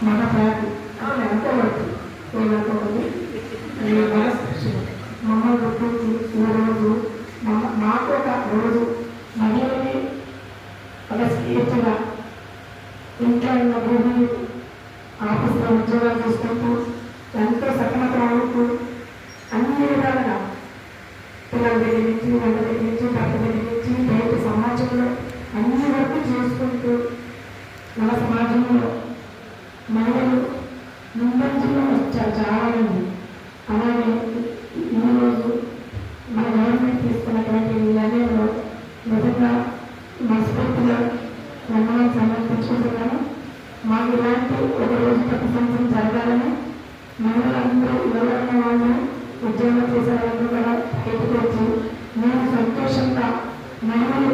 మన ఫ్యామిలీ ఎంతవరకు ఏమనుకోవాలి మమ్మల్ని గుర్తించి ఈరోజు మాకు ఒక రోజు మహిళని ఒక స్నేహితుగా ఇంట్లో ఉన్న భూమిని ఆఫీస్లో ఉద్యోగాలు చేసుకుంటూ ఎంతో సఫలత అవుతూ అన్ని విధాలుగా పిల్లల దగ్గర నుంచి వాళ్ళ దగ్గర నుంచి భర్త దగ్గర నుంచి బయట సమాజంలో అన్ని వరకు చేసుకుంటూ మన సమాజంలో మహిళలు ముందంజలో వచ్చారు చాలామంది. అలాగే ఈరోజు మన గవర్నమెంట్ తీసుకున్నటువంటి నిర్ణయంలో నిజంగా మనస్ఫూర్తిగా ధన్యవాదాలు సమర్పించుకుంటున్నాను. మాకు ఇలాంటి ఒక రోజు ప్రతి సంవత్సరం జరగాలని మహిళలందరూ ఎవరైన వాళ్ళు ఉద్యోగం చేసే వాళ్ళందరూ కూడా బయటకు వచ్చి మేము సంతోషంగా మహిళలు